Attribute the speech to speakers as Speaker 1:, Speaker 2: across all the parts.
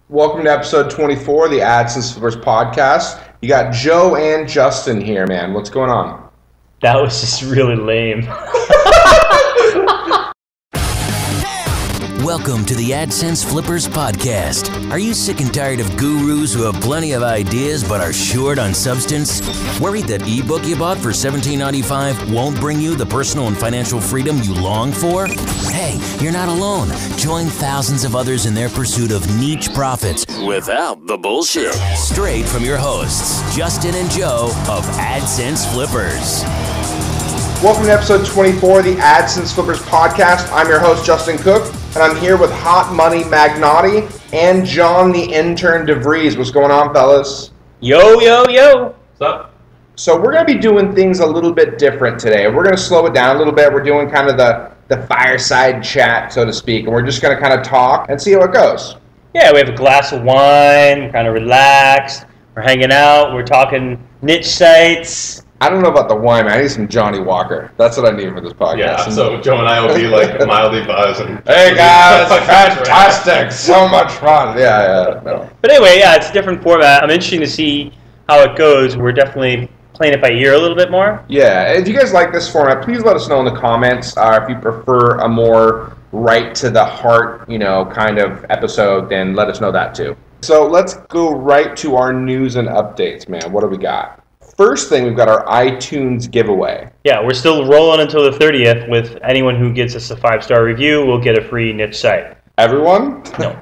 Speaker 1: Welcome to episode 24 of the AdSense podcast. You got Joe and Justin here, man. What's going on?
Speaker 2: That was just really lame.
Speaker 3: Welcome to the AdSense Flippers podcast. Are you sick and tired of gurus who have plenty of ideas but are short on substance? Worried that ebook you bought for $17.95 won't bring you the personal and financial freedom you long for? Hey, you're not alone. Join thousands of others in their pursuit of niche profits without the bullshit. Straight from your hosts, Justin and Joe of AdSense Flippers.
Speaker 1: Welcome to episode 24 of the AdSense Flippers podcast. I'm your host, Justin Cook, and I'm here with Hot Money Magnati and John the Intern DeVries. What's going on, fellas?
Speaker 2: Yo, yo, yo. What's up?
Speaker 1: So we're going to be doing things a little bit different today. We're going to slow it down a little bit. We're doing kind of the fireside chat, so to speak, and we're just going to kind of talk and see how it goes.
Speaker 2: Yeah, we have a glass of wine. We're kind of relaxed. We're hanging out. We're talking niche sites.
Speaker 1: I don't know about the wine, man. I need some Johnny Walker. That's what I need for this podcast.
Speaker 4: Yeah, so Joe and I will be like mildly buzzed.
Speaker 1: Hey guys, fantastic. So much fun. Yeah. No.
Speaker 2: But anyway, yeah, it's a different format. I'm interested to see how it goes. We're definitely playing it by ear a little bit more.
Speaker 1: Yeah, if you guys like this format, please let us know in the comments if you prefer a more right to the heart, kind of episode, then let us know that too. So let's go right to our news and updates, man. What do we got? First thing, we've got our iTunes giveaway.
Speaker 2: Yeah, we're still rolling until the 30th with anyone who gives us a 5-star review will get a free niche site.
Speaker 1: Everyone?
Speaker 2: No.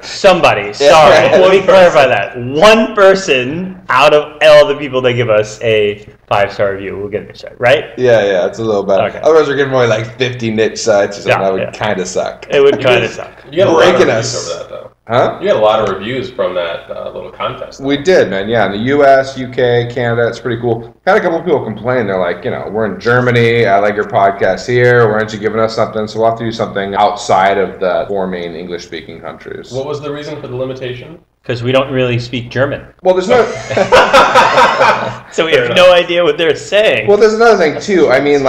Speaker 2: Somebody. Sorry. Let me clarify that. One person out of all the people that give us a 5-star review will get a niche site, right?
Speaker 1: Yeah, it's a little better. Okay. Otherwise, we're giving away like 50 niche sites or something. That would kind of suck.
Speaker 2: It would kind of suck.
Speaker 4: You got breaking us over that, though.
Speaker 1: Huh?
Speaker 4: You had a lot of reviews from that little contest.
Speaker 1: We did, man. Yeah, in the U.S., U.K., Canada, it's pretty cool. Had a couple of people complain. They're like, we're in Germany. I like your podcast here. Why aren't you giving us something? So we'll have to do something outside of the 4 main English-speaking countries.
Speaker 4: What was the reason for the limitation?
Speaker 2: Because we don't really speak German.
Speaker 1: Well, there's no...
Speaker 2: So we have no idea what they're saying.
Speaker 1: Well, there's another thing, too. I mean,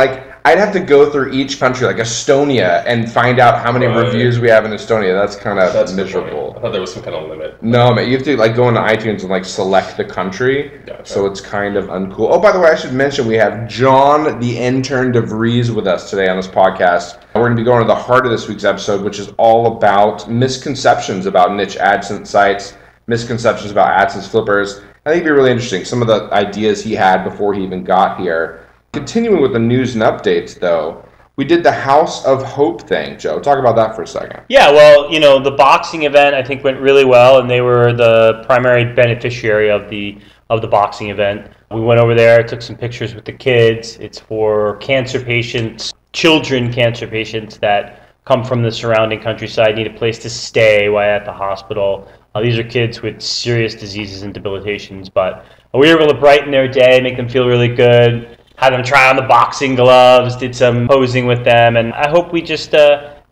Speaker 1: I'd have to go through each country, like Estonia, and find out how many reviews we have in Estonia. That's kind of miserable.
Speaker 4: I thought there was some kind of limit.
Speaker 1: No, man, you have to go into iTunes and select the country. Gotcha. So it's kind of uncool. Oh, by the way, I should mention we have John the Intern DeVries with us today on this podcast. We're going to be going to the heart of this week's episode, which is all about misconceptions about niche AdSense sites, misconceptions about AdSense flippers. I think it'd be really interesting. Some of the ideas he had before he even got here. Continuing with the news and updates, though, we did the House of Hope thing. Joe, talk about that for a second.
Speaker 2: Yeah, well, the boxing event I think went really well, and they were the primary beneficiary of the boxing event. We went over there, took some pictures with the kids. It's for cancer patients, children cancer patients that come from the surrounding countryside, need a place to stay while at the hospital. These are kids with serious diseases and debilitations, but we were able to brighten their day, make them feel really good. Had them try on the boxing gloves, did some posing with them, and I hope we just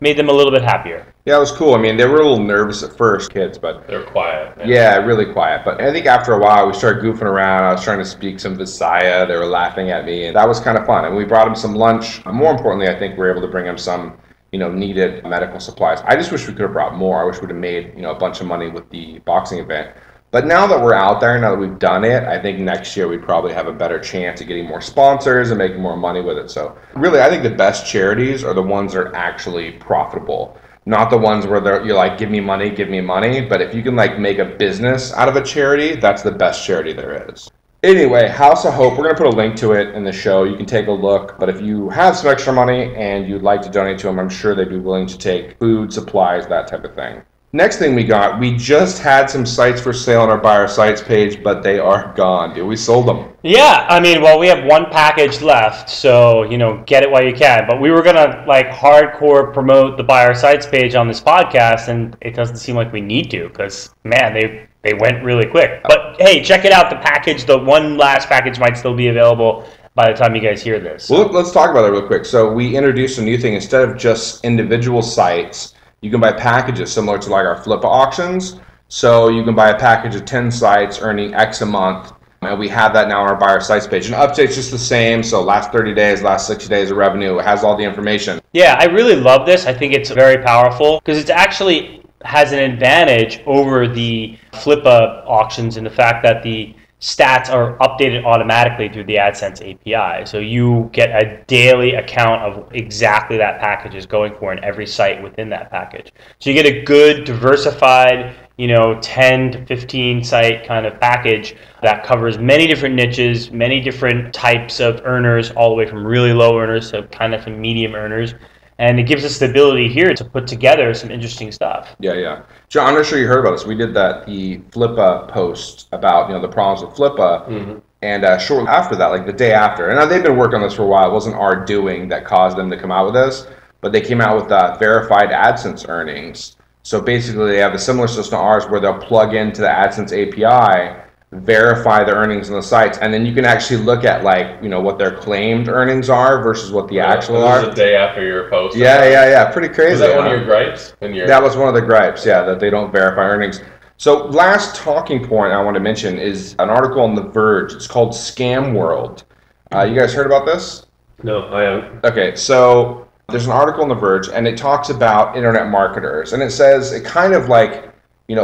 Speaker 2: made them a little bit happier.
Speaker 1: Yeah, it was cool. I mean, they were a little nervous at first, kids, but...
Speaker 4: They were quiet. Man.
Speaker 1: Yeah, really quiet. But I think after a while, we started goofing around. I was trying to speak some Visaya. They were laughing at me, and that was kind of fun. And we brought them some lunch. More importantly, I think we were able to bring them some, needed medical supplies. I just wish we could have brought more. I wish we would have made, a bunch of money with the boxing event. But now that we're out there, now that we've done it, I think next year we'd probably have a better chance of getting more sponsors and making more money with it. So really, I think the best charities are the ones that are actually profitable. Not the ones where you're like, give me money. But if you can make a business out of a charity, that's the best charity there is. Anyway, House of Hope, we're going to put a link to it in the show. You can take a look. But if you have some extra money and you'd like to donate to them, I'm sure they'd be willing to take food, supplies, that type of thing. Next thing we just had some sites for sale on our Buy Our Sites page, but they are gone, dude. We sold them.
Speaker 2: Yeah, I mean, we have one package left, so, get it while you can. But we were going to, hardcore promote the Buy Our Sites page on this podcast, and it doesn't seem like we need to because, man, they went really quick. But, hey, check it out. The package, the one last package might still be available by the time you guys hear this.
Speaker 1: Well, let's talk about that real quick. So we introduced a new thing. Instead of just individual sites, you can buy packages similar to our flip auctions. So you can buy a package of 10 sites earning X a month. And we have that now on our Buy Our Sites page. And update's just the same. So last 30 days, last 60 days of revenue, it has all the information.
Speaker 2: Yeah, I really love this. I think it's very powerful because it's actually has an advantage over the flip-up auctions in the fact that the stats are updated automatically through the AdSense API. So you get a daily account of exactly that package is going for in every site within that package. So you get a good diversified, 10 to 15 site kind of package that covers many different niches, many different types of earners, all the way from really low earners to kind of some medium earners. And it gives us the ability here to put together some interesting stuff.
Speaker 1: Yeah. John, I'm not sure you heard about this. We did the Flippa post about, the problems with Flippa. Mm-hmm. And shortly after that, like the day after, and they've been working on this for a while. It wasn't our doing that caused them to come out with this, but they came out with verified AdSense earnings. So basically, they have a similar system to ours where they'll plug into the AdSense API, verify the earnings on the sites, and then you can actually look at what their claimed earnings are versus what the actual are.
Speaker 4: This is a day after your post.
Speaker 1: Yeah. Pretty crazy.
Speaker 4: Was that one of your gripes?
Speaker 1: That was one of the gripes, yeah, that they don't verify earnings. So last talking point I want to mention is an article on The Verge. It's called Scam World. You guys heard about this?
Speaker 4: No, I haven't.
Speaker 1: Okay, so there's an article on The Verge, and it talks about internet marketers, and it says it kind of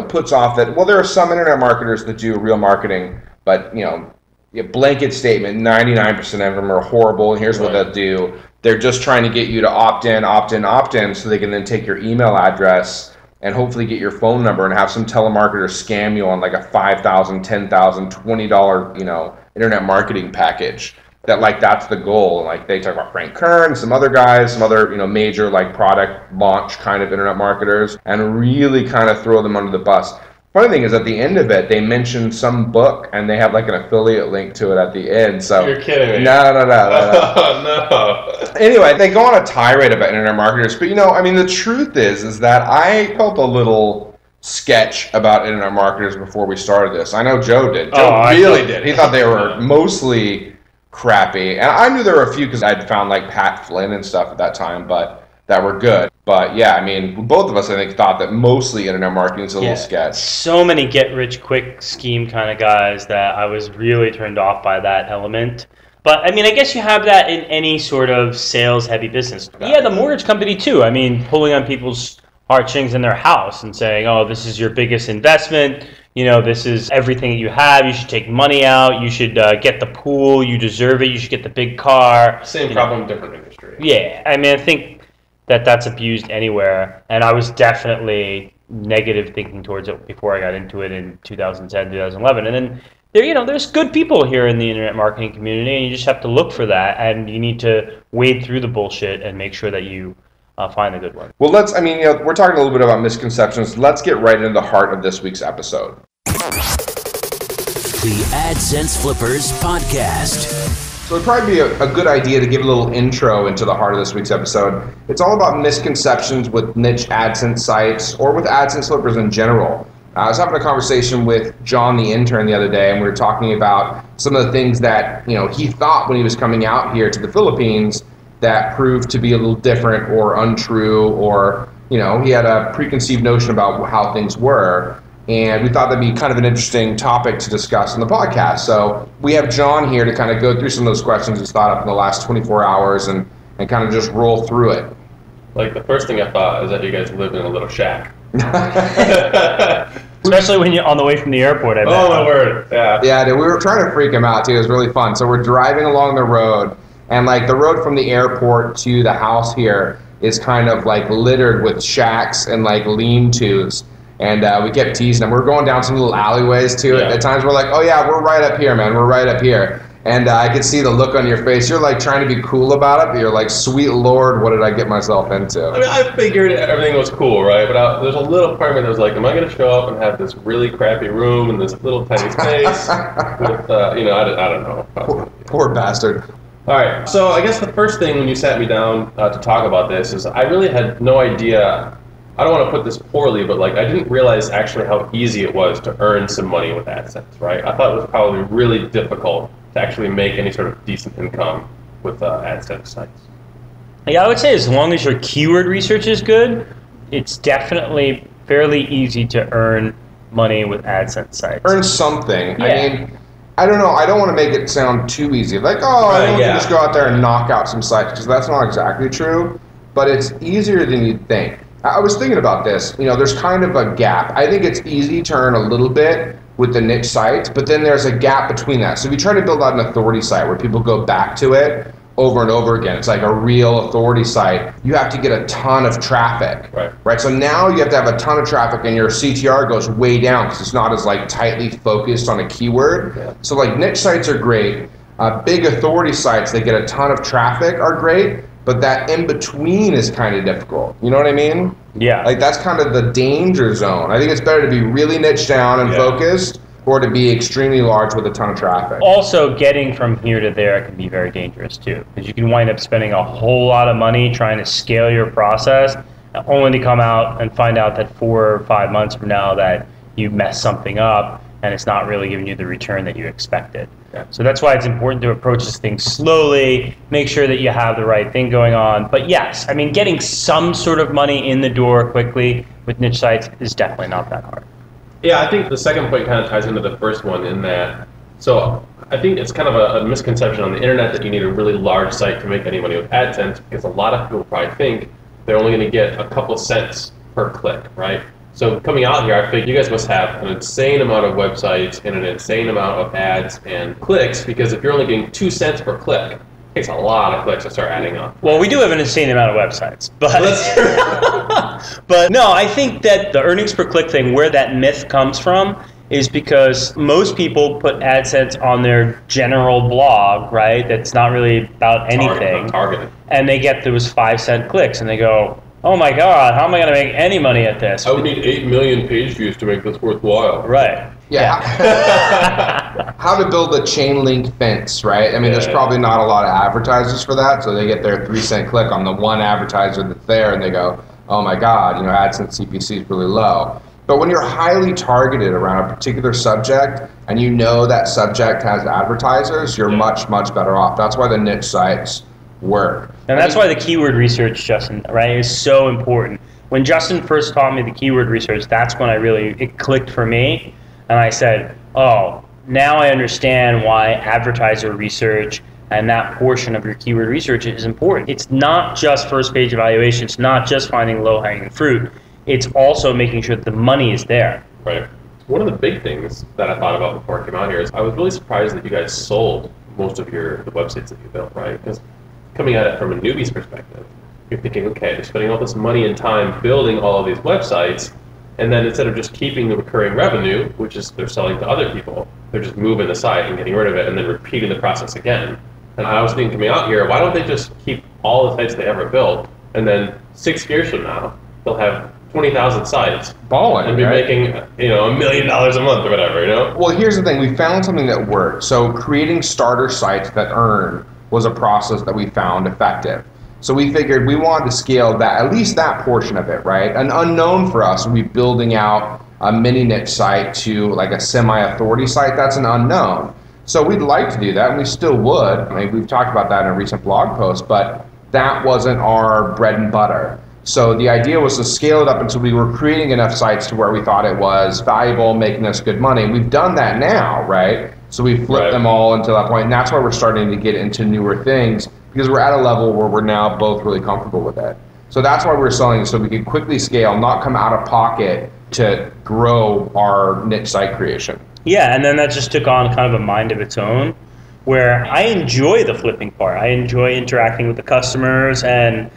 Speaker 1: puts off that, well, there are some internet marketers that do real marketing, but, a blanket statement, 99% of them are horrible, and here's what they'll do. They're just trying to get you to opt in, so they can then take your email address and hopefully get your phone number and have some telemarketer scam you on like a $5,000, $10,000, $20, internet marketing package. That's the goal. Like they talk about Frank Kern, some other guys, some other, major product launch kind of internet marketers, and really kind of throw them under the bus. Funny thing is, at the end of it, they mentioned some book, and they have an affiliate link to it at the end. So
Speaker 4: you're kidding me.
Speaker 1: No.
Speaker 4: Oh, no.
Speaker 1: Anyway, they go on a tirade about internet marketers, but the truth is that I felt a little sketch about internet marketers before we started this. I know Joe did. Joe really did. He thought they were mostly crappy, and I knew there were a few because I'd found Pat Flynn and stuff at that time, but that were good. But yeah, both of us I think thought that mostly internet marketing is a little sketch.
Speaker 2: So many get-rich-quick scheme kind of guys that I was really turned off by that element. But I guess you have that in any sort of sales-heavy business. Yeah, the mortgage company too. Pulling on people's heartstrings in their house and saying, "Oh, this is your biggest investment. This is everything that you have. You should take money out. You should get the pool. You deserve it. You should get the big car."
Speaker 4: Same problem, different industry.
Speaker 2: Yeah, I think that's abused anywhere, and I was definitely negative thinking towards it before I got into it in 2010, 2011, and then there's good people here in the internet marketing community, and you just have to look for that, and you need to wade through the bullshit and make sure that you find the good one.
Speaker 1: Well, we're talking a little bit about misconceptions. Let's get right into the heart of this week's episode.
Speaker 3: The AdSense Flippers Podcast.
Speaker 1: So it'd probably be a good idea to give a little intro into the heart of this week's episode. It's all about misconceptions with niche AdSense sites or with AdSense flippers in general. I was having a conversation with John, the intern, the other day, and we were talking about some of the things that he thought when he was coming out here to the Philippines that proved to be a little different or untrue, or he had a preconceived notion about how things were. And we thought that'd be kind of an interesting topic to discuss on the podcast. So we have John here to kind of go through some of those questions he's thought up in the last 24 hours and kind of just roll through it.
Speaker 4: The first thing I thought is that you guys live in a little shack.
Speaker 2: Especially when you're on the way from the airport, I bet.
Speaker 4: Oh, my word. Yeah.
Speaker 1: Yeah, dude, we were trying to freak him out, too. It was really fun. So we're driving along the road, and the road from the airport to the house here is kind of littered with shacks and lean-tos. And we kept teasing them. We're going down some little alleyways, too.
Speaker 4: Yeah.
Speaker 1: At times we're oh, yeah, we're right up here, man. We're right up here. And I could see the look on your face. You're trying to be cool about it, but you're sweet Lord, what did I get myself into?
Speaker 4: I figured everything was cool, right? But there's a little part of me that was am I going to show up and have this really crappy room in this little tiny space? With, I don't know.
Speaker 1: Poor bastard.
Speaker 4: All right. So I guess the first thing when you sat me down to talk about this is I really had no idea. I don't want to put this poorly, but I didn't realize actually how easy it was to earn some money with AdSense, right? I thought it was probably really difficult to actually make any sort of decent income with AdSense sites.
Speaker 2: Yeah, I would say as long as your keyword research is good, it's definitely fairly easy to earn money with AdSense sites.
Speaker 1: Earn something.
Speaker 2: Yeah.
Speaker 1: I don't know. I don't want to make it sound too easy. I don't want to just go out there and knock out some sites, because that's not exactly true. But it's easier than you'd think. I was thinking about this. There's kind of a gap. I think it's easy to earn a little bit with the niche sites, but then there's a gap between that. So if you try to build out an authority site where people go back to it over and over again, it's like a real authority site, you have to get a ton of traffic, right? So now you have to have a ton of traffic and your CTR goes way down because it's not as like tightly focused on a keyword. Yeah. So like niche sites are great. Big authority sites, they get a ton of traffic, are great, but that in between is kind of difficult. You know what I mean?
Speaker 2: Yeah.
Speaker 1: Like that's kind of the danger zone. I think it's better to be really niche down and focused, or to be extremely large with a ton of traffic.
Speaker 2: Also, getting from here to there can be very dangerous too, because you can wind up spending a whole lot of money trying to scale your process, only to come out and find out that 4 or 5 months from now that you messed something up and it's not really giving you the return that you expected. Yeah. So that's why it's important to approach this thing slowly, make sure that you have the right thing going on. But yes, I mean, getting some sort of money in the door quickly with niche sites is definitely not that hard.
Speaker 4: Yeah, I think the second point kind of ties into the first one in that, so I think it's kind of a misconception on the internet that you need a really large site to make any money with AdSense, because a lot of people probably think they're only going to get a couple cents per click, right? So coming out here, I think you guys must have an insane amount of websites and an insane amount of ads and clicks, because if you're only getting 2 cents per click, it takes a lot of clicks to start adding up.
Speaker 2: Well, we do have an insane amount of websites, but but no, I think that the earnings per click thing, where that myth comes from, is because most people put AdSense on their general blog, right? That's not really about anything.
Speaker 4: Targeted.
Speaker 2: And they get those 5-cent clicks, and they go, oh my God, how am I going to make any money at this?
Speaker 4: I would need 8 million page views to make this worthwhile.
Speaker 2: Right.
Speaker 1: Yeah. How to build a chain link fence, right? I mean, there's probably not a lot of advertisers for that, so they get their 3-cent click on the one advertiser that's there, and they go, oh my God, AdSense CPC is really low. But when you're highly targeted around a particular subject, and you know that subject has advertisers, you're much, much better off. That's why the niche sites work.
Speaker 2: And that's why the keyword research, Justin, right, is so important. When Justin first taught me the keyword research, that's when it clicked for me. And I said, oh, now I understand why advertiser research and that portion of your keyword research is important. It's not just first page evaluation. It's not just finding low-hanging fruit. It's also making sure that the money is there.
Speaker 4: Right. One of the big things that I thought about before I came out here is I was really surprised that you guys sold most of the websites that you built, right? Because coming at it from a newbie's perspective, you're thinking, okay, they're spending all this money and time building all of these websites, and then instead of just keeping the recurring revenue, which is they're selling to other people, they're just moving the site and getting rid of it and then repeating the process again. And I was thinking, coming out here, why don't they just keep all the sites they ever built, and then 6 years from now, they'll have 20,000 sites
Speaker 1: balling
Speaker 4: and be making $1 million a month or whatever,
Speaker 1: Well, here's the thing. We found something that worked. So creating starter sites that earn was a process that we found effective. So we figured we wanted to scale that, at least that portion of it, right? An unknown for us would be building out a mini niche site to like a semi-authority site. That's an unknown. So we'd like to do that, and we still would. I mean, we've talked about that in a recent blog post, but that wasn't our bread and butter. So the idea was to scale it up until we were creating enough sites to where we thought it was valuable, making us good money. We've done that now, right? So we flipped them all until that point, and that's why we're starting to get into newer things, because we're at a level where we're now both really comfortable with it. So that's why we're selling, so we can quickly scale, not come out of pocket to grow our niche site creation.
Speaker 2: Yeah, and then that just took on kind of a mind of its own, where I enjoy the flipping part. I enjoy interacting with the customers and,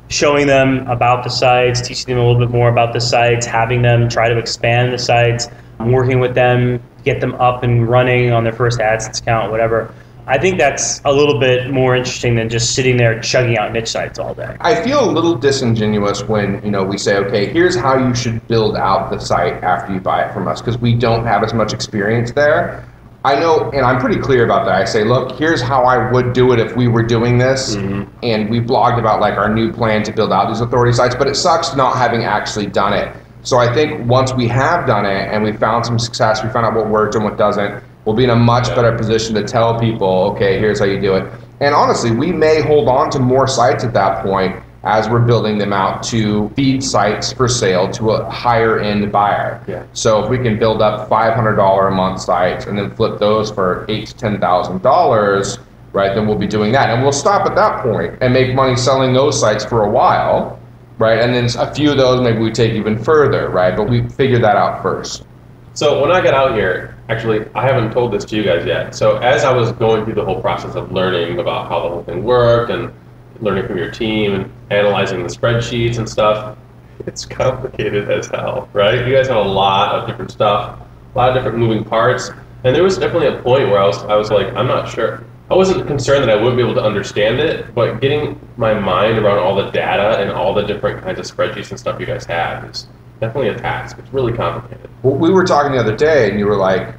Speaker 2: showing them about the sites, teaching them a little bit more about the sites, having them try to expand the sites, working with them, get them up and running on their first AdSense account, whatever. I think that's a little bit more interesting than just sitting there chugging out niche sites all day.
Speaker 1: I feel a little disingenuous when we say, okay, here's how you should build out the site after you buy it from us, because we don't have as much experience there. I know, and I'm pretty clear about that. I say, look, here's how I would do it if we were doing this, and we blogged about like our new plan to build out these authority sites, but it sucks not having actually done it. So I think once we have done it and we found some success, we found out what worked and what doesn't, we'll be in a much better position to tell people, okay, here's how you do it. And honestly, we may hold on to more sites at that point as we're building them out to feed sites for sale to a higher end buyer. Yeah. So if we can build up $500 a month sites and then flip those for $8,000 to $10,000, right, then we'll be doing that. And we'll stop at that point and make money selling those sites for a while. right? And then a few of those maybe we take even further, right? But we figured that out first.
Speaker 4: So when I got out here, actually, I haven't told this to you guys yet. So as I was going through the whole process of learning about how the whole thing worked and learning from your team and analyzing the spreadsheets and stuff, it's complicated as hell, right? You guys have a lot of different stuff, a lot of different moving parts. And there was definitely a point where I was like, I'm not sure. I wasn't concerned that I wouldn't be able to understand it, but getting my mind around all the data and all the different kinds of spreadsheets and stuff you guys have is definitely a task. It's really complicated.
Speaker 1: Well, we were talking the other day, and you were like,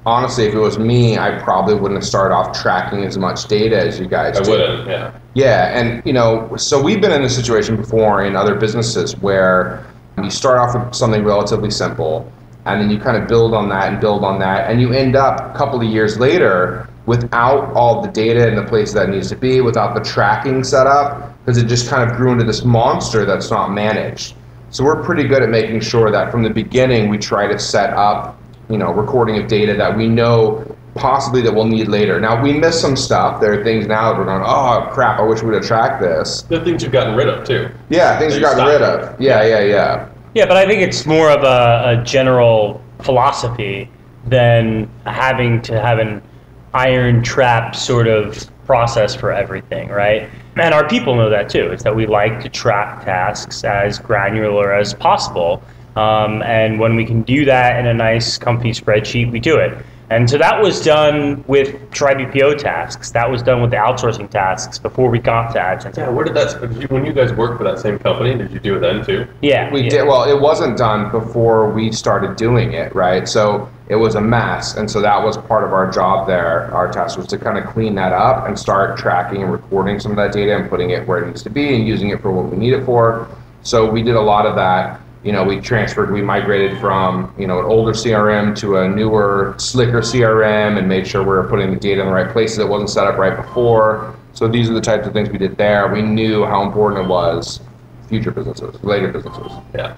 Speaker 1: honestly, if it was me, I probably wouldn't have started off tracking as much data as you guys did.
Speaker 4: I wouldn't, yeah.
Speaker 1: Yeah, and so we've been in a situation before in other businesses where you start off with something relatively simple, and then you kind of build on that, and you end up a couple of years later without all the data in the place that it needs to be, without the tracking set up, because it just kind of grew into this monster that's not managed. So we're pretty good at making sure that from the beginning we try to set up, recording of data that we know possibly that we'll need later. Now, we miss some stuff. There are things now that we're going, oh crap, I wish we'd have tracked this.
Speaker 4: The things you've gotten rid of too.
Speaker 1: Yeah, things you've gotten rid of. Yeah.
Speaker 2: Yeah, but I think it's more of a general philosophy than having to have an iron trap sort of process for everything, right? And our people know that too. It's that we like to track tasks as granular as possible. And when we can do that in a nice, comfy spreadsheet, we do it. And so that was done with TryBPO tasks. That was done with the outsourcing tasks before we got to AdSense.
Speaker 4: Yeah, where did that, when you guys worked for that same company, did you do it then too?
Speaker 2: Yeah.
Speaker 1: We did. Well, it wasn't done before we started doing it, right? So it was a mess. And so that was part of our job there. Our task was to kind of clean that up and start tracking and recording some of that data and putting it where it needs to be and using it for what we need it for. So we did a lot of that. We migrated from, an older CRM to a newer, slicker CRM and made sure we were putting the data in the right places. It wasn't set up right before. So these are the types of things we did there. We knew how important it was for future businesses, later businesses.
Speaker 4: Yeah.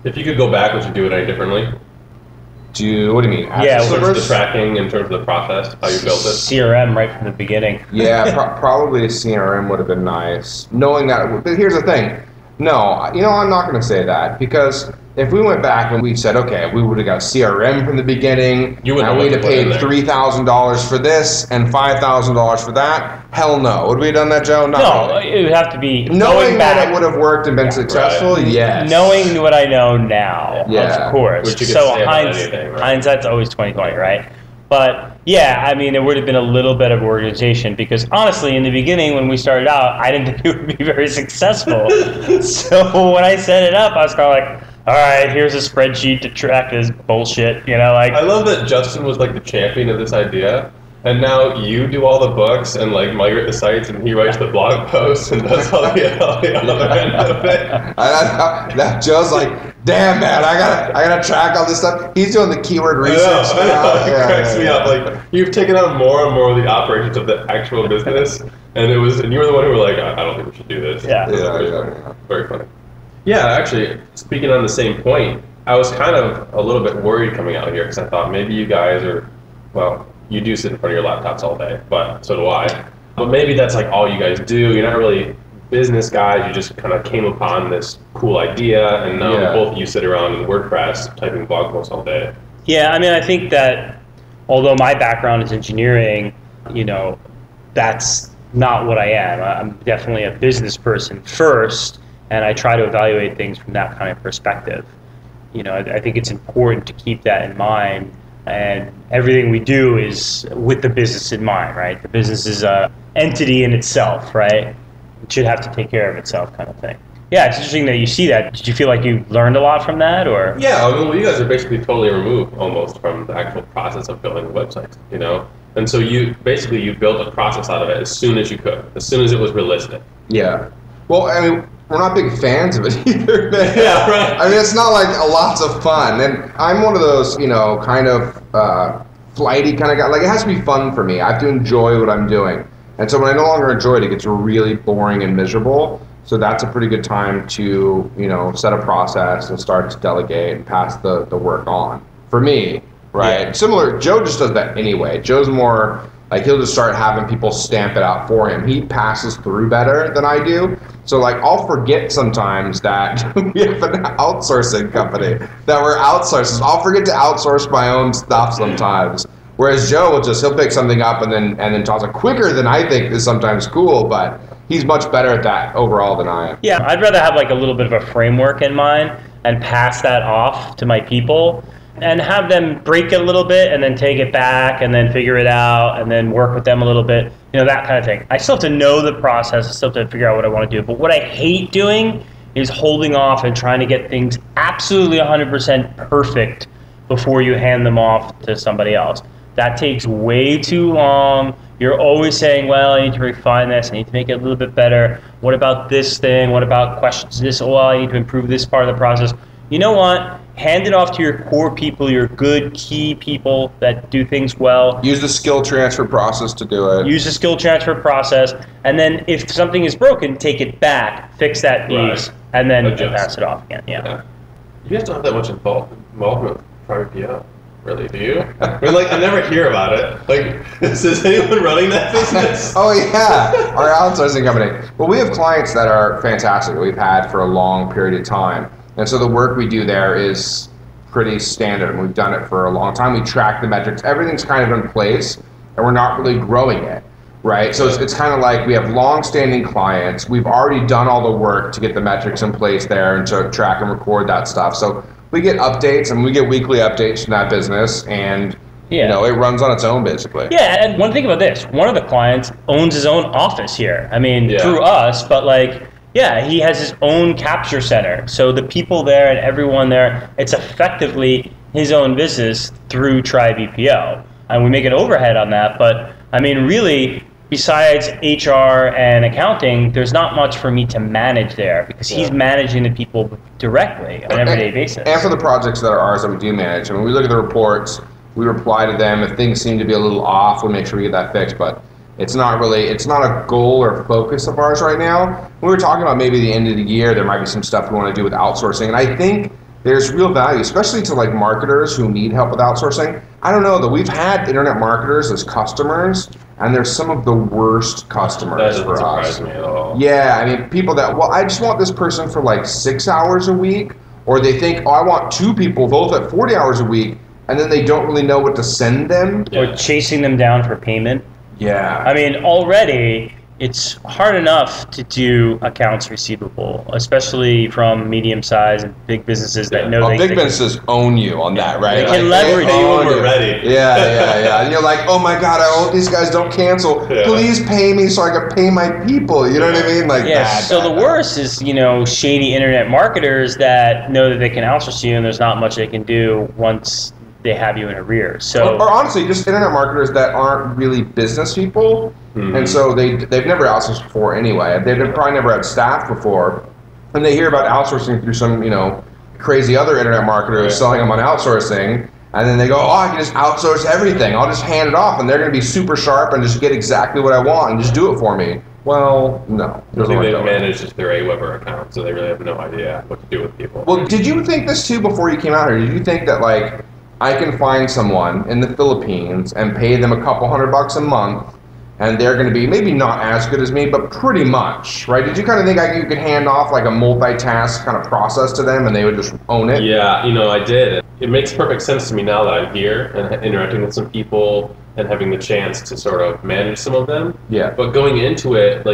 Speaker 4: If you could go back, would you do it any differently?
Speaker 1: What do you mean?
Speaker 2: Yeah,
Speaker 4: in terms of the tracking, in terms of the process, how you built it?
Speaker 2: CRM right from the beginning.
Speaker 1: Yeah, probably a CRM would have been nice. Knowing that, but here's the thing. No, I'm not going to say that, because if we went back and we said, okay, we would have got CRM from the beginning, and we'd have paid $3,000 for this and $5,000 for that, hell no. Would we have done that, Joe?
Speaker 2: No, it would have to be
Speaker 1: knowing that it would have worked and been successful. Right. Yes.
Speaker 2: Knowing what I know now, of course.
Speaker 4: So
Speaker 2: hindsight's always 20/20, right? But yeah, I mean, it would have been a little bit of organization, because honestly, in the beginning when we started out, I didn't think it would be very successful. So when I set it up, I was kind of like, all right, here's a spreadsheet to track this bullshit,
Speaker 4: I love that Justin was like the champion of this idea, and now you do all the books and like migrate the sites, and he writes the blog posts and does all the other end of it.
Speaker 1: Joe's like, damn man, I gotta track all this stuff. He's doing the keyword research now.
Speaker 4: It cracks me up. Like, you've taken on more and more of the operations of the actual business, and you were the one who were like, I don't think we should do this.
Speaker 2: Yeah.
Speaker 4: Very funny. Yeah, actually, speaking on the same point, I was kind of a little bit worried coming out here, because I thought maybe you guys are, you do sit in front of your laptops all day, but so do I. But maybe that's like all you guys do. You're not really business guys. You just kind of came upon this cool idea, and now both of you sit around in WordPress typing blog posts all day.
Speaker 2: Yeah, I mean, I think that although my background is engineering, that's not what I am. I'm definitely a business person first, and I try to evaluate things from that kind of perspective. I think it's important to keep that in mind. And everything we do is with the business in mind, right? The business is an entity in itself, right? It should have to take care of itself, kind of thing. Yeah, it's interesting that you see that. Did you feel like you learned a lot from that, or?
Speaker 4: Yeah, you guys are basically totally removed almost from the actual process of building a website, And so you built a process out of it as soon as you could, as soon as it was realistic.
Speaker 1: Yeah. Well, I mean, we're not big fans of it either.
Speaker 4: Yeah, right.
Speaker 1: I mean, it's not like lots of fun. And I'm one of those, kind of flighty kind of guy. Like, it has to be fun for me. I have to enjoy what I'm doing. And so when I no longer enjoy it, it gets really boring and miserable. So that's a pretty good time to, set a process and start to delegate and pass the work on. For me, right? Yeah. Similar, Joe just does that anyway. Joe's more like, he'll just start having people stamp it out for him. He passes through better than I do. So like I'll forget sometimes that we have an outsourcing company that we're outsourcing. I'll forget to outsource my own stuff sometimes. Whereas Joe will he'll pick something up and then toss it quicker than I think is sometimes cool, but he's much better at that overall than I am.
Speaker 2: Yeah, I'd rather have like a little bit of a framework in mind and pass that off to my people and have them break it a little bit and then take it back and then figure it out and then work with them a little bit, that kind of thing. I still have to know the process. I still have to figure out what I want to do. But what I hate doing is holding off and trying to get things absolutely 100% perfect before you hand them off to somebody else. That takes way too long. You're always saying, well, I need to refine this. I need to make it a little bit better. What about this thing? What about questions? I need to improve this part of the process. You know what? Hand it off to your core people, your good key people that do things well.
Speaker 1: Use the skill transfer process to do it.
Speaker 2: Use the skill transfer process. And then if something is broken, take it back, fix that piece, and then pass it off again. Yeah.
Speaker 4: You guys don't have that much involvement with private PO. Really, do you? I mean, I never hear about it. Is anyone running that business?
Speaker 1: Oh, yeah, our outsourcing company. Well, we have clients that are fantastic that we've had for a long period of time. And so the work we do there is pretty standard, and we've done it for a long time. We track the metrics. Everything's kind of in place, and we're not really growing it, right? So it's kind of like we have long-standing clients. We've already done all the work to get the metrics in place there and to track and record that stuff. So we get updates, and we get weekly updates from that business, and it runs on its own, basically.
Speaker 2: Yeah, and one thing about this, one of the clients owns his own office here. I mean, through us, but he has his own capture center. So the people there and everyone there, it's effectively his own business through TriBPO. And we make an overhead on that, but I mean, really, besides HR and accounting, there's not much for me to manage there because he's managing the people directly on an everyday basis.
Speaker 1: And for the projects that are ours that we do manage, I mean, we look at the reports, we reply to them. If things seem to be a little off, we make sure we get that fixed. But it's not a goal or focus of ours right now. We were talking about maybe the end of the year, there might be some stuff we want to do with outsourcing. And I think there's real value, especially to marketers who need help with outsourcing. I don't know, though. We've had internet marketers as customers, and they're some of the worst customers for us.
Speaker 4: That doesn't surprise me at all.
Speaker 1: Yeah, I mean, people that, I just want this person for 6 hours a week, or they think, I want two people both at 40 hours a week, and then they don't really know what to send them.
Speaker 2: Or chasing them down for payment.
Speaker 1: Yeah.
Speaker 2: I mean, already it's hard enough to do accounts receivable, especially from medium-sized and big businesses that know
Speaker 1: big businesses own you on that, right?
Speaker 2: They can leverage
Speaker 4: you when we're ready.
Speaker 1: Yeah. And you're like, oh my God, I hope these guys don't cancel. Yeah. Please pay me so I can pay my people. You know what I mean?
Speaker 2: The worst is, shady internet marketers that know that they can outsource you and there's not much they can do once they have you in arrears. So,
Speaker 1: or honestly, just internet marketers that aren't really business people, and so they've never outsourced before anyway. They've probably never had staff before, and they hear about outsourcing through some crazy other internet marketers selling them on outsourcing, and then they go, I can just outsource everything. I'll just hand it off, and they're going to be super sharp and just get exactly what I want and just do it for me. Well, no.
Speaker 4: I think they manage just their AWeber account, so they really have no idea what to do with people.
Speaker 1: Well, did you think this too before you came out here? Did you think that I can find someone in the Philippines and pay them a couple $100 a month, and they're going to be maybe not as good as me, but pretty much, right? Did you kind of think you could hand off a multitask kind of process to them and they would just own it?
Speaker 4: Yeah, I did. It makes perfect sense to me now that I'm here and interacting with some people and having the chance to sort of manage some of them.
Speaker 1: Yeah.
Speaker 4: But going into it,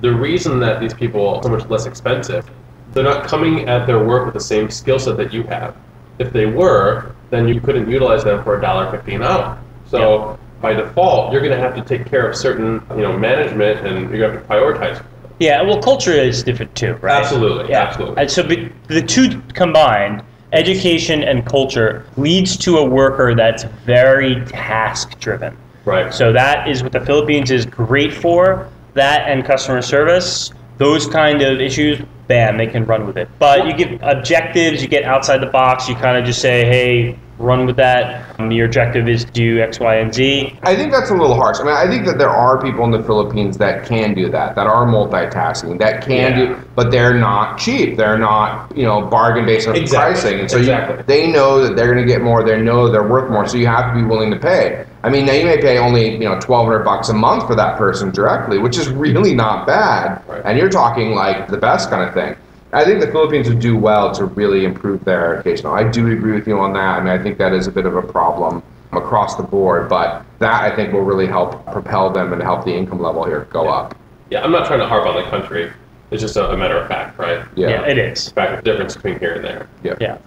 Speaker 4: the reason that these people are so much less expensive, they're not coming at their work with the same skill set that you have. If they were, then you couldn't utilize them for $1.50 an hour. So by default, you're going to have to take care of certain, management, and you're going to have to prioritize.
Speaker 2: Yeah, well, culture is different too, right?
Speaker 4: Absolutely, absolutely.
Speaker 2: And so the two combined, education and culture, leads to a worker that's very task-driven.
Speaker 4: Right.
Speaker 2: So that is what the Philippines is great for. That and customer service, those kind of issues, bam, they can run with it. But you give objectives, you get outside the box, you kind of just say, hey, run with that. Your objective is to do X, Y, and Z.
Speaker 1: I think that's a little harsh. I mean, I think that there are people in the Philippines that can do that are multitasking, that can do, but they're not cheap. They're not, bargain based on pricing. And so they know that they're going to get more. They know they're worth more. So you have to be willing to pay. I I mean, now you may pay only, $1,200 a month for that person directly, which is really not bad.
Speaker 4: Right.
Speaker 1: And you're talking like the best kind of thing. I think the Philippines would do well to really improve their educational. I do agree with you on that. I mean, I think that is a bit of a problem across the board, but that I think will really help propel them and help the income level here go up.
Speaker 4: Yeah, I'm not trying to harp on the country. It's just a matter of fact, right?
Speaker 2: Yeah, it is.
Speaker 4: In fact, the difference between here and there.
Speaker 2: Yeah.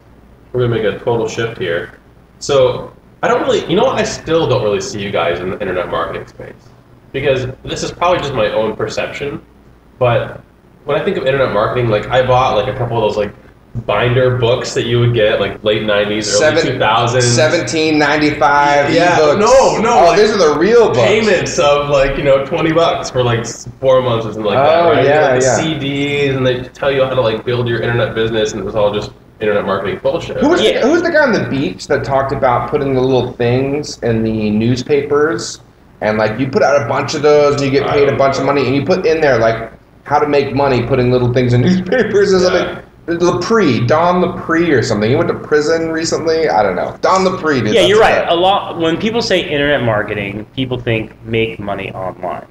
Speaker 4: We're going to make a total shift here. So I don't really, I still don't really see you guys in the internet marketing space. Because this is probably just my own perception, but when I think of internet marketing, like I bought like a couple of those like binder books that you would get like late 90s, early 2000s.
Speaker 1: $17.95
Speaker 4: yeah,
Speaker 1: ebooks.
Speaker 4: No.
Speaker 1: Oh, like these are the real books.
Speaker 4: Payments of like, $20 for like 4 months or something like that, right?
Speaker 1: Yeah,
Speaker 4: like
Speaker 1: yeah.
Speaker 4: CDs, and they tell you how to like build your internet business, and it was all just internet marketing bullshit.
Speaker 1: Who was the guy on the beach that talked about putting the little things in the newspapers, and like you put out a bunch of those and you get paid a bunch of money, and you put in there like how to make money putting little things in newspapers or something. Don Lepre or something. He went to prison recently. I don't know. Don Lepre. Dude,
Speaker 2: yeah, you're right. A lot when people say internet marketing, people think make money online,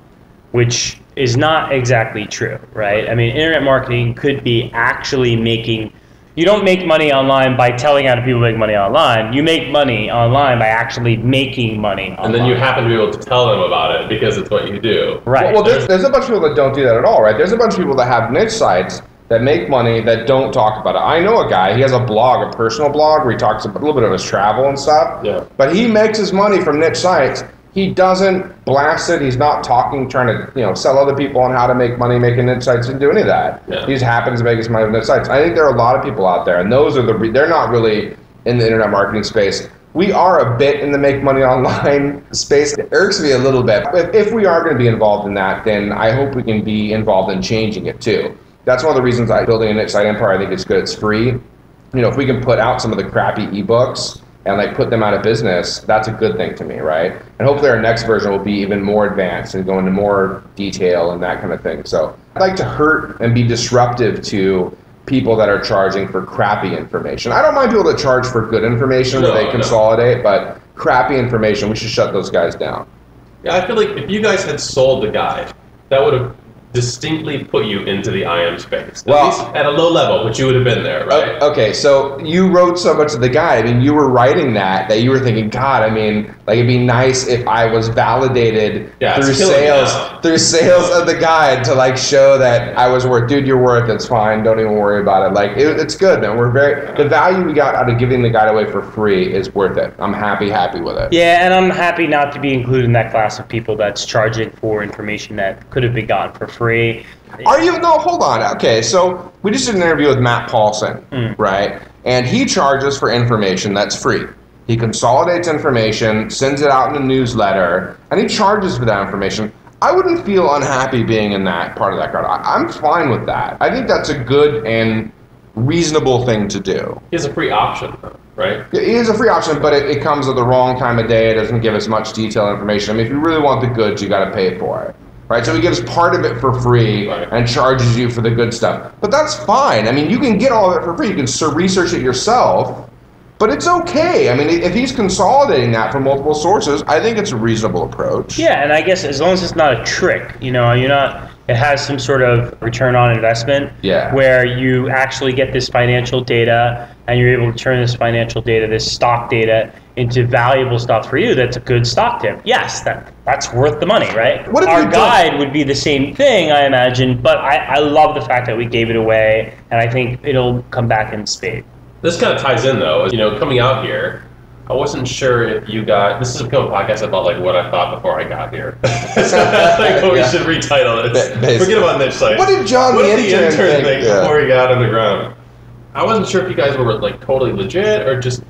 Speaker 2: which is not exactly true, right? I mean, internet marketing could be actually making. You don't make money online by telling other people to make money online. You make money online by actually making money online.
Speaker 4: And then you happen to be able to tell them about it because it's what you do.
Speaker 2: Right.
Speaker 1: Well, there's a bunch of people that don't do that at all, right? There's a bunch of people that have niche sites that make money that don't talk about it. I know a guy, he has a blog, a personal blog, where he talks about a little bit of his travel and stuff.
Speaker 4: Yeah.
Speaker 1: But he makes his money from niche sites. He doesn't blast it. He's not trying to sell other people on how to make money making niche sites and do any of that.
Speaker 4: Yeah.
Speaker 1: He just happens to make his money with niche sites. I think there are a lot of people out there, and those are they're not really in the internet marketing space. We are a bit in the make money online space. It irks me a little bit. If we are going to be involved in that, then I hope we can be involved in changing it too. That's one of the reasons building a niche site empire, I think it's good. It's free. If we can put out some of the crappy ebooks and like put them out of business, that's a good thing to me, right? And hopefully our next version will be even more advanced and go into more detail and that kind of thing. So I'd like to hurt and be disruptive to people that are charging for crappy information. I don't mind people that charge for good information where they consolidate, but crappy information, we should shut those guys down.
Speaker 4: Yeah, I feel like if you guys had sold the guide, that would have distinctly put you into the IM space. At least at a low level, but you would have been there, right?
Speaker 1: Okay, so you wrote so much of the guide. I mean, you were writing that you were thinking, God, I mean, like it'd be nice if I was validated through sales of the guide to like show that I was worth. Dude, you're worth it. It's fine. Don't even worry about it. Like it's good, man. The value we got out of giving the guide away for free is worth it. I'm happy with it.
Speaker 2: Yeah, and I'm happy not to be included in that class of people that's charging for information that could have been gotten for free.
Speaker 1: Are you? No, hold on. Okay, so we just did an interview with Matt Paulson, right? And he charges for information that's free. He consolidates information, sends it out in a newsletter, and he charges for that information. I wouldn't feel unhappy being in that part of that crowd. I'm fine with that. I think that's a good and reasonable thing to do.
Speaker 4: He has a free option, right?
Speaker 1: It is a free option, but it comes at the wrong time of day. It doesn't give us much detailed information. I mean, if you really want the goods, you got to pay for it. Right, so he gives part of it for free and charges you for the good stuff. But that's fine. I mean, you can get all of it for free. You can research it yourself, but it's okay. I mean, if he's consolidating that from multiple sources, I think it's a reasonable approach.
Speaker 2: Yeah, and I guess as long as it's not a trick, it has some sort of return on investment where you actually get this financial data and you're able to turn this financial data, this stock data, into valuable stuff for you. That's a good stock tip. Yes, that's worth the money, right? Our guide would be the same thing, I imagine, but I love the fact that we gave it away, and I think it'll come back in spades.
Speaker 4: This kind of ties in, though. Coming out here, I wasn't sure if you got... This is a podcast about like what I thought before I got here. We should retitle this. Forget about niche sites.
Speaker 1: What did John the Intern think
Speaker 4: before he got on the ground? I wasn't sure if you guys were like totally legit or just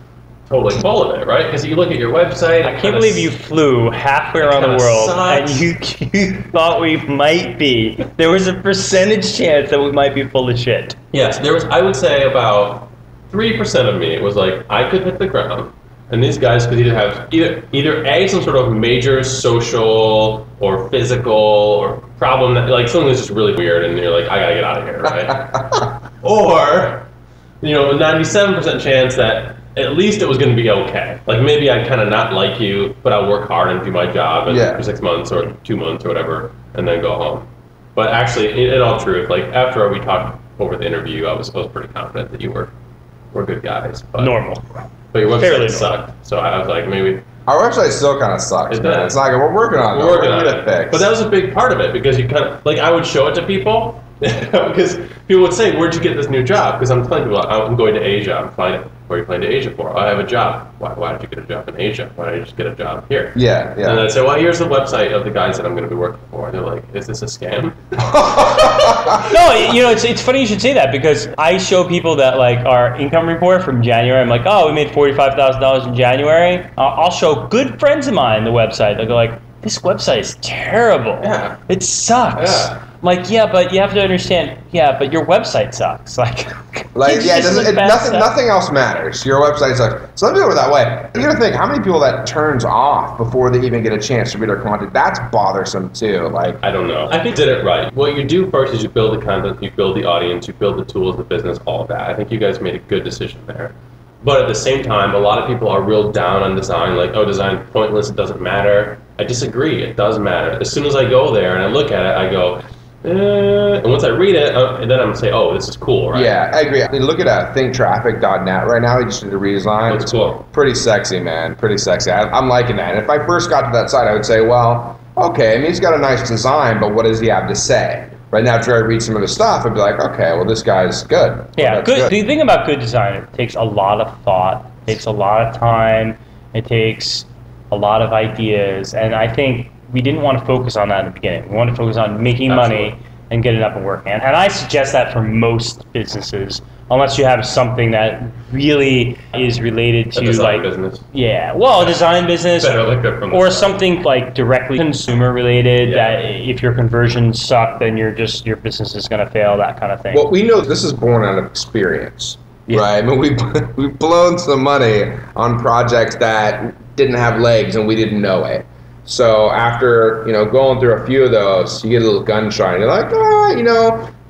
Speaker 4: totally full of it, right? Because you look at your website...
Speaker 2: I can't believe you flew halfway around the world and you thought we might be. There was a percentage chance that we might be full of shit.
Speaker 4: Yes, there was, I would say, about 3% of me was like, I could hit the ground. And these guys could either have either A, some sort of major social or physical or problem that like something that's just really weird and you're like, I gotta get out of here, right? Or, a 97% chance that at least it was going to be okay. Like maybe I'd kind of not like you, but I'll work hard and do my job for 6 months or 2 months or whatever, and then go home. But actually, in all truth, like after we talked over the interview, I was pretty confident that you were good guys. But,
Speaker 2: Normal.
Speaker 4: But your website sucked, so I was like, maybe.
Speaker 1: Our website still kind of sucks, man. It's like we're working on it. We're working on it. Fix.
Speaker 4: But that was a big part of it because you kind of like I would show it to people because people would say, "Where'd you get this new job?" Because I'm telling people I'm going to Asia. I'm flying. Where are you flying to Asia for? I have a job. Why did you get a job in Asia? Why don't you just get a job here?
Speaker 1: Yeah.
Speaker 4: And I'd say, well, here's the website of the guys that I'm going to be working for. And they're like, is this a scam?
Speaker 2: No, it's funny you should say that because I show people that like our income report from January. I'm like, oh, we made $45,000 in January. I'll show good friends of mine the website. They'll go like, this website is terrible.
Speaker 4: Yeah.
Speaker 2: It sucks.
Speaker 4: Yeah.
Speaker 2: I'm like, yeah, but you have to understand, but your website sucks.
Speaker 1: Nothing else matters. Your website sucks. Some people are that way. You gotta think, how many people that turns off before they even get a chance to read our content? That's bothersome too. Like,
Speaker 4: I don't know. I think you did it right. What you do first is you build the content, you build the audience, you build the tools, the business, all of that. I think you guys made a good decision there. But at the same time, a lot of people are real down on design, like, oh, design's pointless, it doesn't matter. I disagree, it does matter. As soon as I go there and I look at it, I go, and once I read it, and then I'm going to say, oh, this is cool, right?
Speaker 1: Yeah, I agree. I mean, look at thinktraffic.net right now. He just did a redesign.
Speaker 4: That's cool.
Speaker 1: Pretty sexy, man. Pretty sexy. I'm liking that. And if I first got to that site, I would say, well, okay, I mean, he's got a nice design, but what does he have to say? Right now, after I read some of the stuff, I'd be like, okay, well, this guy's good.
Speaker 2: Yeah, good. The thing about good design, it takes a lot of thought, it takes a lot of time, it takes a lot of ideas, and I think we didn't want to focus on that in the beginning. We wanted to focus on making money and getting it up and working. And I suggest that for most businesses, unless you have something that really is related to
Speaker 4: design business.
Speaker 2: Yeah, well, a design business or
Speaker 4: start.
Speaker 2: Something like directly consumer related. That if your conversions suck, then your business is going to fail. That kind of thing.
Speaker 1: Well, we know this is born out of experience, right? I mean, we've blown some money on projects that didn't have legs and we didn't know it. So after, going through a few of those, you get a little gun shy and you're like,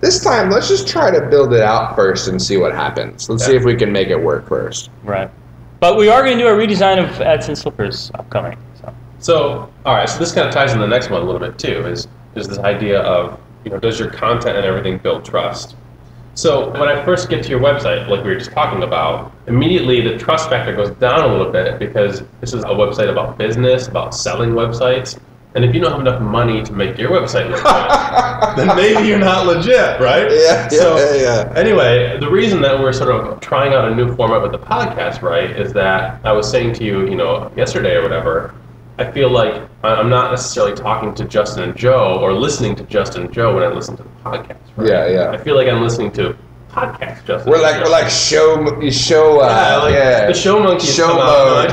Speaker 1: this time let's just try to build it out first and see what happens. Let's see if we can make it work first.
Speaker 2: Right. But we are going to do a redesign of AdSense slippers upcoming.
Speaker 4: So, all right, so this kind of ties in the next one a little bit too, is this idea of, does your content and everything build trust? So when I first get to your website, like we were just talking about, immediately the trust factor goes down a little bit because this is a website about business, about selling websites. And if you don't have enough money to make your website look good, then maybe you're not legit, right?
Speaker 1: Yeah.
Speaker 4: Anyway, the reason that we're sort of trying out a new format with the podcast, right, is that I was saying to you, yesterday or whatever, I feel like I'm not necessarily talking to Justin and Joe or listening to Justin and Joe when I listen to the podcast. Right?
Speaker 1: Yeah.
Speaker 4: I feel like I'm listening to podcast Justin.
Speaker 1: We're like show.
Speaker 4: The show monkeys
Speaker 1: show
Speaker 4: come out.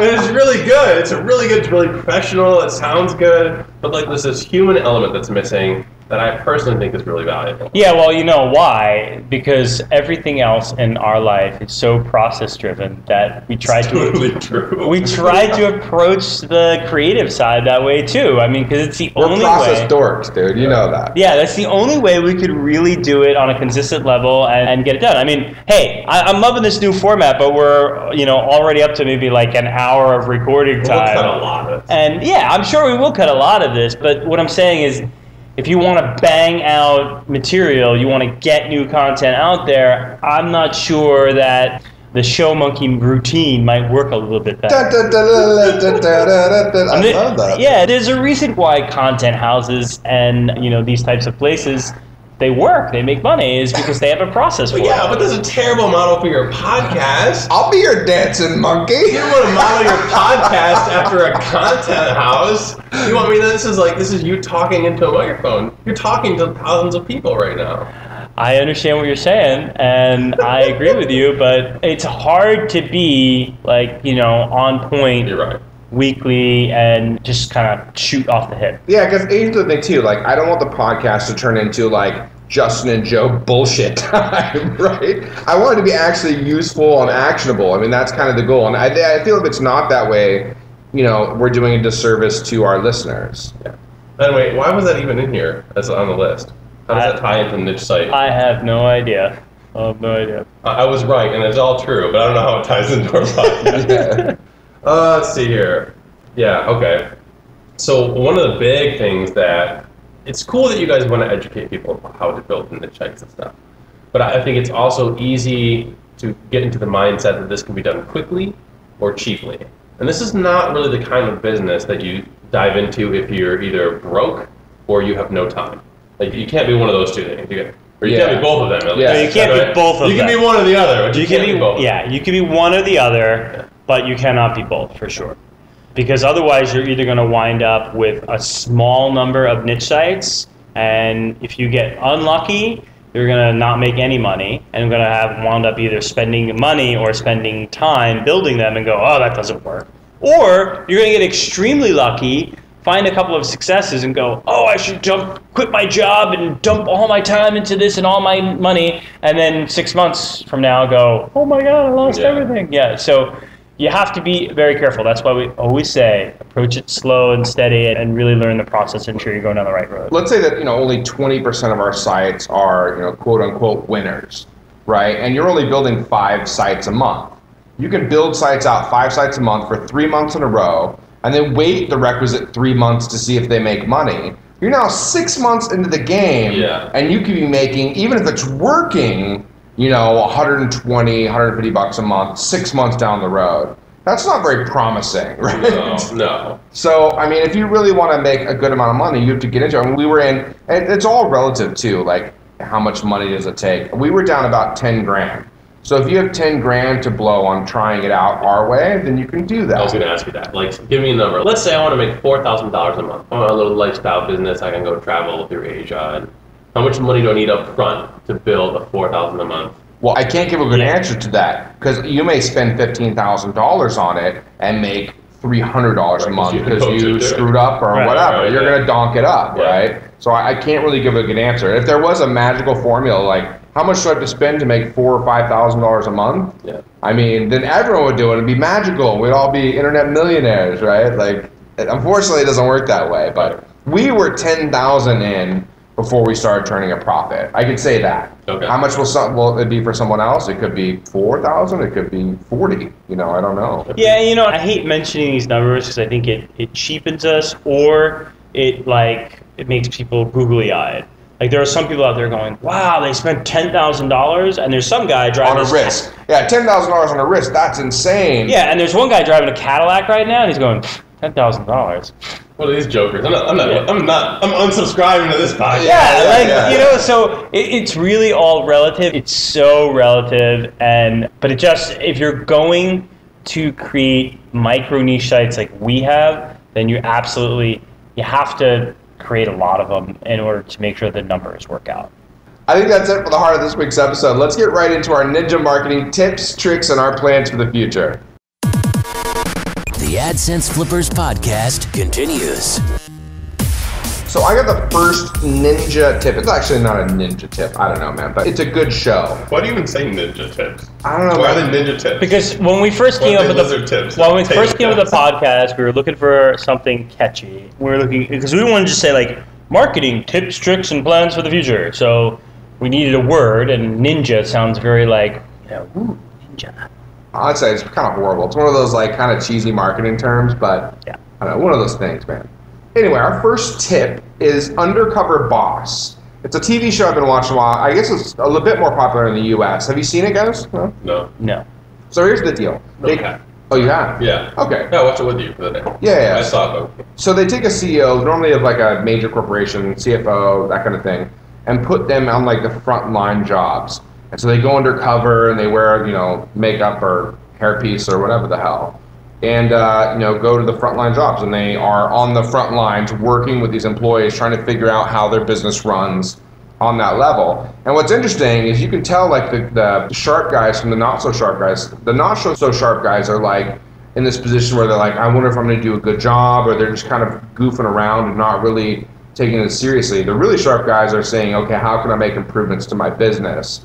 Speaker 4: It's really good. It's really professional. It sounds good, but like there's this human element that's missing that I personally think is really valuable.
Speaker 2: Yeah, well, you know why? Because everything else in our life is so process-driven that we try we try to approach the creative side that way too. I mean, because it's the only way.
Speaker 1: We're process dorks, dude. You know that.
Speaker 2: Yeah, that's the only way we could really do it on a consistent level and get it done. I mean, hey, I'm loving this new format, but we're already up to maybe like an hour of recording time.
Speaker 4: We'll cut a lot of it.
Speaker 2: And yeah, I'm sure we will cut a lot of this. But what I'm saying is, if you want to bang out material, you want to get new content out there, I'm not sure that the show monkey routine might work a little bit better.
Speaker 1: I love that.
Speaker 2: Yeah, there's a reason why content houses and these types of places, they work, they make money, is because they have a process for it.
Speaker 4: Yeah, but that's a terrible model for your podcast.
Speaker 1: I'll be your dancing monkey.
Speaker 4: You don't want to model your podcast after a content house. You want me? This is you talking into a microphone. You're talking to thousands of people right now.
Speaker 2: I understand what you're saying, and I agree with you, but it's hard to be on point.
Speaker 4: You're right.
Speaker 2: Weekly and just kind of shoot off the hip.
Speaker 1: Yeah, because here's the thing too. Like, I don't want the podcast to turn into like Justin and Joe bullshit time, right? I want it to be actually useful and actionable. I mean, that's kind of the goal. And I feel if it's not that way, we're doing a disservice to our listeners.
Speaker 4: Yeah. Anyway, why was that even in here as on the list? How does that tie into niche site?
Speaker 2: I have no idea. No idea.
Speaker 4: I was right, and it's all true, but I don't know how it ties into our podcast. Let's see here. Yeah, okay. So one of the big things that it's cool that you guys want to educate people about how to build niche sites and stuff, but I think it's also easy to get into the mindset that this can be done quickly or cheaply. And this is not really the kind of business that you dive into if you're either broke or you have no time. Like, you can't be one of those two things. Or you can't be both of them. At least.
Speaker 2: Yeah, you can't be both of them.
Speaker 4: You can be one or the other. But you can't be both.
Speaker 2: Yeah, you can be one or the other, but you cannot be both for sure. Because otherwise, you're either going to wind up with a small number of niche sites, and if you get unlucky, you're going to not make any money, and you're going to have wound up either spending money or spending time building them and go, oh, that doesn't work. Or you're going to get extremely lucky, find a couple of successes and go, oh, I should quit my job and dump all my time into this and all my money, and then 6 months from now go, oh my God, I lost everything. Yeah, so you have to be very careful. That's why we always say approach it slow and steady and really learn the process and ensure you're going down the right road.
Speaker 1: Let's say that only 20% of our sites are quote unquote winners, right? And you're only building 5 sites a month. You can build sites out 5 sites a month for 3 months in a row, and then wait the requisite 3 months to see if they make money. You're now 6 months into the game, and you could be making, even if it's working, $120, $150 a month, 6 months down the road. That's not very promising, right?
Speaker 4: No.
Speaker 1: So, I mean, if you really want to make a good amount of money, you have to get into it. I mean, we were in, and it's all relative too, like how much money does it take? We were down about 10 grand. So if you have 10 grand to blow on trying it out our way, then you can do that.
Speaker 4: I was going to ask you that. Like, give me a number. Let's say I want to make $4,000 a month. I want a little lifestyle business. I can go travel through Asia. And how much money do I need up front to build a $4,000 a month?
Speaker 1: Well, I can't give a good answer to that because you may spend $15,000 on it and make $300 a month because you screwed up or whatever. You're going to donk it up, right? So I can't really give a good answer. If there was a magical formula, like how much do I have to spend to make $4,000 or $5,000 a month? Yeah. I mean, then everyone would do it. It'd be magical. We'd all be internet millionaires, right? Like, unfortunately, it doesn't work that way. But we were 10,000 in before we started turning a profit. I could say that. Okay. How much will it be for someone else? It could be 4,000. It could be 40. I don't know.
Speaker 2: Yeah, I hate mentioning these numbers because I think it cheapens us, or it makes people googly-eyed. Like, there are some people out there going, wow, they spent $10,000, and there's some guy driving
Speaker 1: on a wrist. Yeah, $10,000 on a wrist. That's insane.
Speaker 2: Yeah, and there's one guy driving a Cadillac right now, and he's going, $10,000.
Speaker 4: What are these jokers? I'm unsubscribing to this podcast.
Speaker 2: Yeah, so it's really all relative. It's so relative, but if you're going to create micro niche sites like we have, then you have to create a lot of them in order to make sure the numbers work out.
Speaker 1: I think that's it for the heart of this week's episode. Let's get right into our ninja marketing tips, tricks, and our plans for the future.
Speaker 3: The AdSense Flippers podcast continues.
Speaker 1: So I got the first ninja tip. It's actually not a ninja tip. I don't know, man, but it's a good show.
Speaker 4: Why do you even say ninja tips?
Speaker 1: I don't know.
Speaker 4: Why are they ninja tips?
Speaker 2: Because when we first came up with the podcast, we were looking for something catchy. We were looking because we wanted to say like marketing tips, tricks, and plans for the future. So we needed a word, and ninja sounds very like ooh, ninja.
Speaker 1: I'd say it's kind of horrible. It's one of those like kind of cheesy marketing terms, but yeah, I don't know, one of those things, man. Anyway, our first tip is Undercover Boss. It's a TV show I've been watching a while. I guess it's a little bit more popular in the U.S. Have you seen it, guys?
Speaker 4: No.
Speaker 1: So here's the deal. Oh, you have?
Speaker 4: Yeah.
Speaker 1: Okay.
Speaker 4: Yeah, I watched it with you for the day.
Speaker 1: Yeah.
Speaker 4: I saw it.
Speaker 1: So they take a CEO, normally of like a major corporation, CFO, that kind of thing, and put them on like the frontline jobs. And so they go undercover and they wear, makeup or hairpiece or whatever the hell. And, go to the frontline jobs. And they are on the front lines working with these employees, trying to figure out how their business runs on that level. And what's interesting is you can tell like the sharp guys from the not so sharp guys. The not so sharp guys are like in this position where they're like, I wonder if I'm going to do a good job, or they're just kind of goofing around and not really taking it seriously. The really sharp guys are saying, okay, how can I make improvements to my business?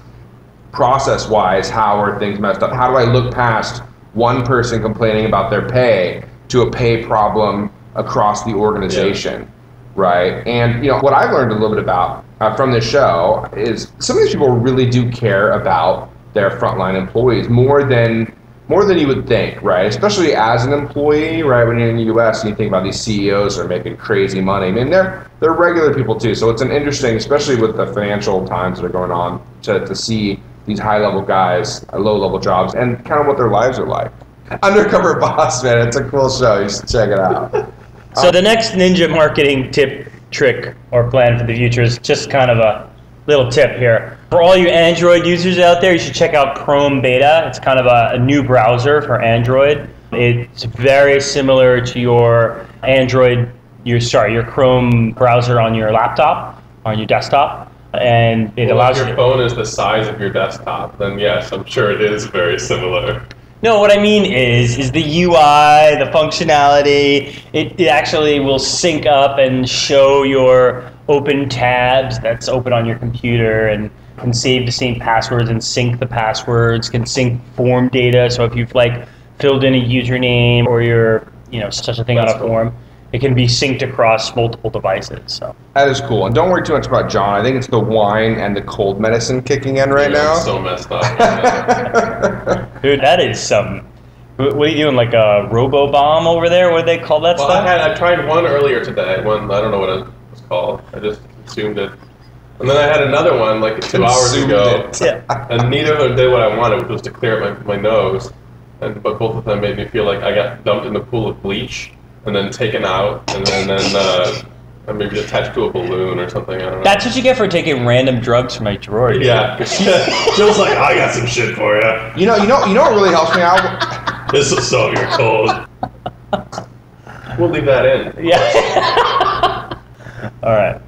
Speaker 1: Process-wise, how are things messed up? How do I look past one person complaining about their pay to a pay problem across the organization? right? And what I've learned a little bit about from this show is some of these people really do care about their frontline employees more than you would think, right? Especially as an employee, right? When you're in the U.S. and you think about these CEOs that are making crazy money. I mean, they're regular people too. So it's an interesting, especially with the financial times that are going on, to see these high-level guys at low-level jobs and kind of what their lives are like. Undercover Boss, man, it's a cool show. You should check it out.
Speaker 2: So the next ninja marketing tip, trick, or plan for the future is just kind of a little tip here. For all you Android users out there, you should check out Chrome Beta. It's kind of a new browser for Android. It's very similar to your your Chrome browser on your laptop, on your desktop. And it allows you
Speaker 4: if your phone is the size of your desktop, then yes, I'm sure it is very similar.
Speaker 2: No, what I mean is the UI, the functionality, it actually will sync up and show your open tabs that's open on your computer and can save the same passwords and sync the passwords, can sync form data. So if you've filled in a username or you're, such a thing on a form, it can be synced across multiple devices. So
Speaker 1: that is cool. And don't worry too much about John. I think it's the wine and the cold medicine kicking in right now.
Speaker 4: It's so messed up.
Speaker 2: Dude, that is some. What are you doing, like a robo-bomb over there? What do they call that stuff?
Speaker 4: I tried one earlier today. One, I don't know what it was called. I just consumed it. And then I had another one 2 hours ago.
Speaker 2: Yeah.
Speaker 4: And neither of them did what I wanted, which was to clear up my nose. But both of them made me feel like I got dumped in the pool of bleach and then taken out and then maybe attached to a balloon or something. I don't know.
Speaker 2: That's what you get for taking random drugs from my drawer. Dude.
Speaker 4: Yeah. Jill's like, I got some shit for you.
Speaker 1: You know what really helps me out?
Speaker 4: This will solve your cold. We'll leave that in.
Speaker 2: Yeah. All right.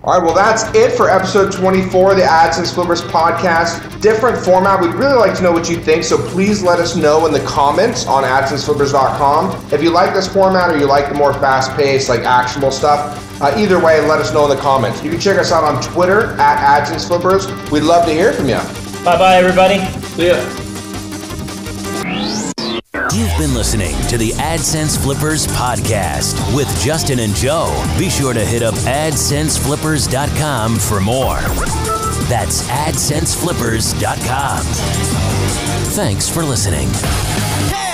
Speaker 1: All right, well, that's it for episode 24 of the AdSense Flippers podcast. Different format. We'd really like to know what you think, so please let us know in the comments on AdSenseFlippers.com. If you like this format or you like the more fast-paced, actionable stuff, either way, let us know in the comments. You can check us out on Twitter at AdSense Flippers. We'd love to hear from you.
Speaker 2: Bye-bye, everybody.
Speaker 4: See ya.
Speaker 3: You've been listening to the AdSense Flippers podcast with Justin and Joe. Be sure to hit up AdSenseFlippers.com for more. That's AdSenseFlippers.com. Thanks for listening.
Speaker 5: Hey!